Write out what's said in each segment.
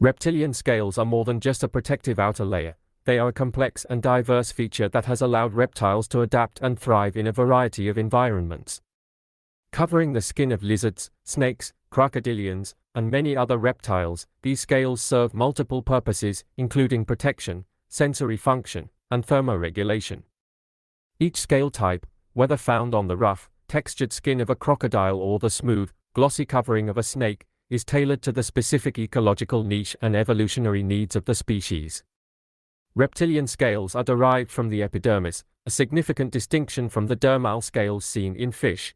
Reptilian scales are more than just a protective outer layer. They are a complex and diverse feature that has allowed reptiles to adapt and thrive in a variety of environments. Covering the skin of lizards, snakes, crocodilians, and many other reptiles, these scales serve multiple purposes, including protection, sensory function, and thermoregulation. Each scale type, whether found on the rough, textured skin of a crocodile or the smooth, glossy covering of a snake, is tailored to the specific ecological niche and evolutionary needs of the species. Reptilian scales are derived from the epidermis, a significant distinction from the dermal scales seen in fish.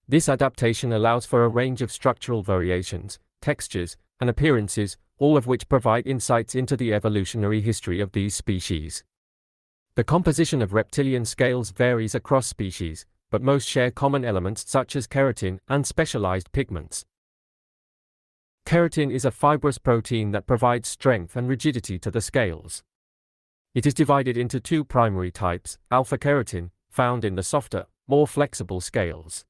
This adaptation allows for a range of structural variations, textures, and appearances, all of which provide insights into the evolutionary history of these species. The composition of reptilian scales varies across species, but most share common elements such as keratin and specialized pigments. Keratin is a fibrous protein that provides strength and rigidity to the scales. It is divided into two primary types: alpha keratin, found in the softer, more flexible scales;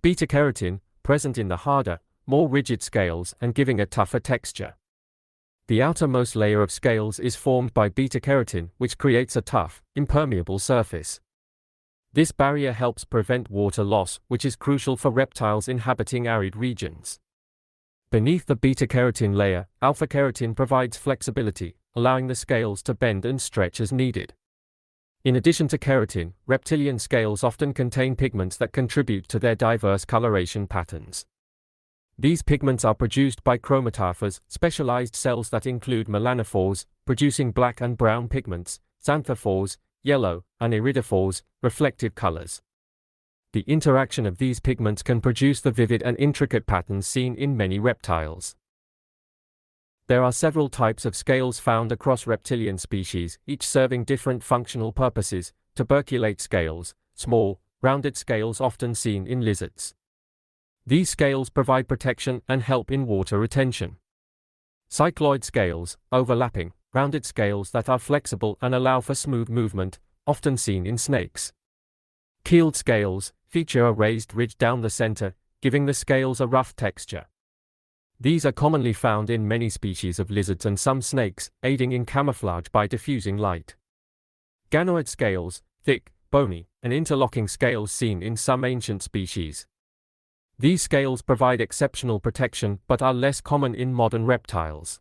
beta keratin, present in the harder, more rigid scales and giving a tougher texture. The outermost layer of scales is formed by beta keratin, which creates a tough, impermeable surface. This barrier helps prevent water loss, which is crucial for reptiles inhabiting arid regions. Beneath the beta keratin layer, alpha keratin provides flexibility, allowing the scales to bend and stretch as needed. In addition to keratin, reptilian scales often contain pigments that contribute to their diverse coloration patterns. These pigments are produced by chromatophores, specialized cells that include melanophores, producing black and brown pigments, xanthophores, yellow, and iridophores, reflective colors. The interaction of these pigments can produce the vivid and intricate patterns seen in many reptiles. There are several types of scales found across reptilian species, each serving different functional purposes. Tuberculate scales, small, rounded scales often seen in lizards. These scales provide protection and help in water retention. Cycloid scales, overlapping, rounded scales that are flexible and allow for smooth movement, often seen in snakes. Keeled scales, feature a raised ridge down the center, giving the scales a rough texture. These are commonly found in many species of lizards and some snakes, aiding in camouflage by diffusing light. Ganoid scales, thick, bony, and interlocking scales seen in some ancient species. These scales provide exceptional protection but are less common in modern reptiles.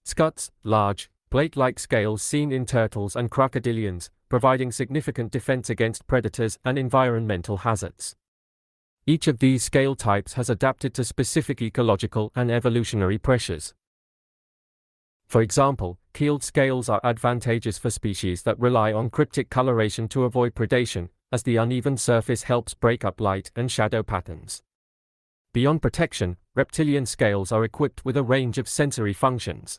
Scuts, large, plate-like scales seen in turtles and crocodilians, providing significant defense against predators and environmental hazards. Each of these scale types has adapted to specific ecological and evolutionary pressures. For example, keeled scales are advantageous for species that rely on cryptic coloration to avoid predation, as the uneven surface helps break up light and shadow patterns. Beyond protection, reptilian scales are equipped with a range of sensory functions.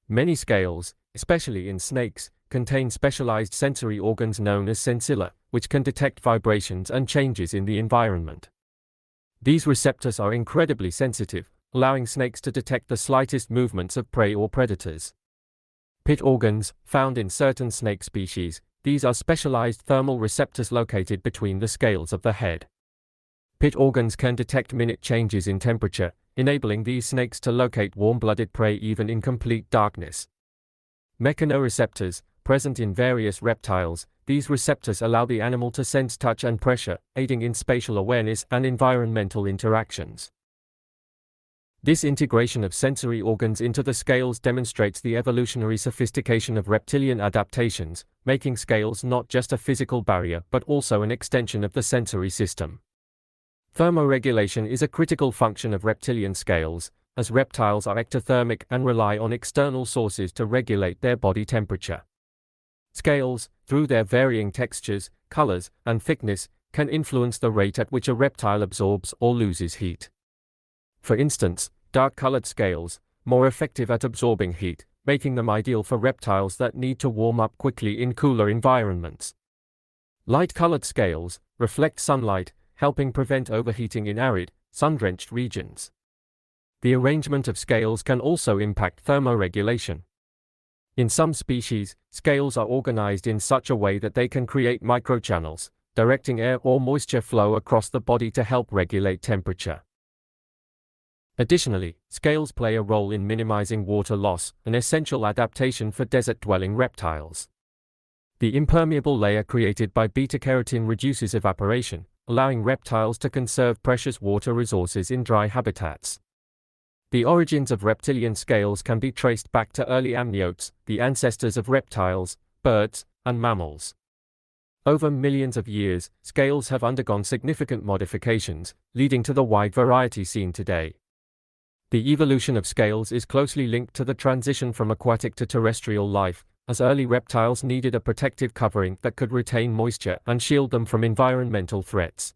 Many scales, especially in snakes, contain specialized sensory organs known as sensilla, which can detect vibrations and changes in the environment. These receptors are incredibly sensitive, allowing snakes to detect the slightest movements of prey or predators. Pit organs, found in certain snake species, these are specialized thermal receptors located between the scales of the head. Pit organs can detect minute changes in temperature, enabling these snakes to locate warm-blooded prey even in complete darkness. Mechanoreceptors, present in various reptiles, these receptors allow the animal to sense touch and pressure, aiding in spatial awareness and environmental interactions. This integration of sensory organs into the scales demonstrates the evolutionary sophistication of reptilian adaptations, making scales not just a physical barrier but also an extension of the sensory system. Thermoregulation is a critical function of reptilian scales, as reptiles are ectothermic and rely on external sources to regulate their body temperature. Scales, through their varying textures, colors, and thickness, can influence the rate at which a reptile absorbs or loses heat. For instance, dark-colored scales, more effective at absorbing heat, making them ideal for reptiles that need to warm up quickly in cooler environments. Light-colored scales reflect sunlight, helping prevent overheating in arid, sun-drenched regions. The arrangement of scales can also impact thermoregulation. In some species, scales are organized in such a way that they can create microchannels, directing air or moisture flow across the body to help regulate temperature. Additionally, scales play a role in minimizing water loss, an essential adaptation for desert-dwelling reptiles. The impermeable layer created by beta-keratin reduces evaporation, allowing reptiles to conserve precious water resources in dry habitats. The origins of reptilian scales can be traced back to early amniotes, the ancestors of reptiles, birds, and mammals. Over millions of years, scales have undergone significant modifications, leading to the wide variety seen today. The evolution of scales is closely linked to the transition from aquatic to terrestrial life, as early reptiles needed a protective covering that could retain moisture and shield them from environmental threats.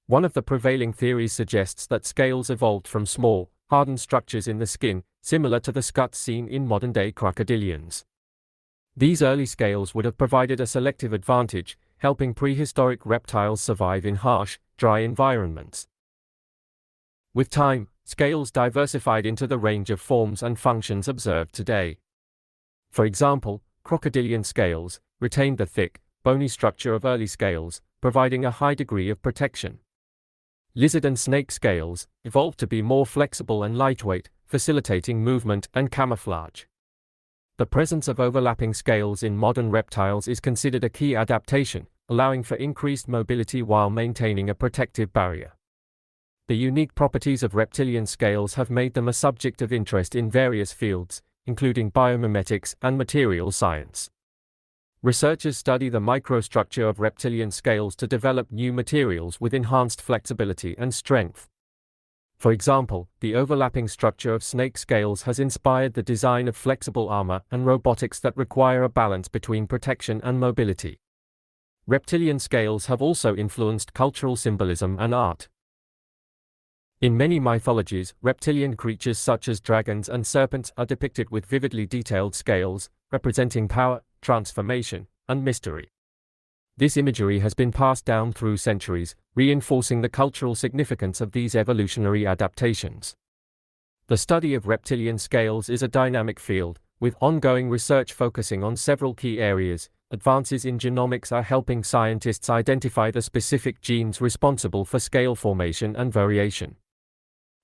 One of the prevailing theories suggests that scales evolved from small, hardened structures in the skin, similar to the scuts seen in modern-day crocodilians. These early scales would have provided a selective advantage, helping prehistoric reptiles survive in harsh, dry environments. With time, scales diversified into the range of forms and functions observed today. For example, crocodilian scales retained the thick, bony structure of early scales, providing a high degree of protection. Lizard and snake scales evolved to be more flexible and lightweight, facilitating movement and camouflage. The presence of overlapping scales in modern reptiles is considered a key adaptation, allowing for increased mobility while maintaining a protective barrier. The unique properties of reptilian scales have made them a subject of interest in various fields, including biomimetics and material science. Researchers study the microstructure of reptilian scales to develop new materials with enhanced flexibility and strength. For example, the overlapping structure of snake scales has inspired the design of flexible armor and robotics that require a balance between protection and mobility. Reptilian scales have also influenced cultural symbolism and art. In many mythologies, reptilian creatures such as dragons and serpents are depicted with vividly detailed scales, representing power, transformation, and mystery. This imagery has been passed down through centuries, reinforcing the cultural significance of these evolutionary adaptations. The study of reptilian scales is a dynamic field, with ongoing research focusing on several key areas. Advances in genomics are helping scientists identify the specific genes responsible for scale formation and variation.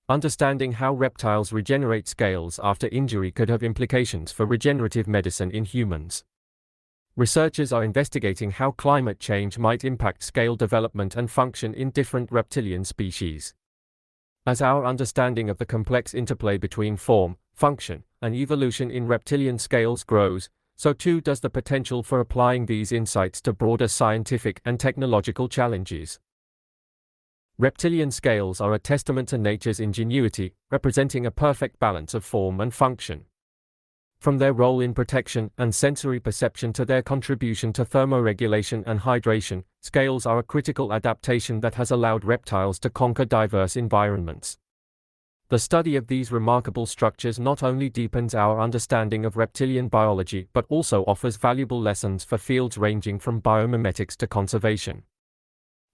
Understanding how reptiles regenerate scales after injury could have implications for regenerative medicine in humans. Researchers are investigating how climate change might impact scale development and function in different reptilian species. As our understanding of the complex interplay between form, function, and evolution in reptilian scales grows, so too does the potential for applying these insights to broader scientific and technological challenges. Reptilian scales are a testament to nature's ingenuity, representing a perfect balance of form and function. From their role in protection and sensory perception to their contribution to thermoregulation and hydration, scales are a critical adaptation that has allowed reptiles to conquer diverse environments. The study of these remarkable structures not only deepens our understanding of reptilian biology but also offers valuable lessons for fields ranging from biomimetics to conservation.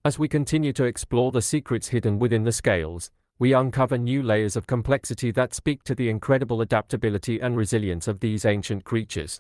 As we continue to explore the secrets hidden within the scales, we uncover new layers of complexity that speak to the incredible adaptability and resilience of these ancient creatures.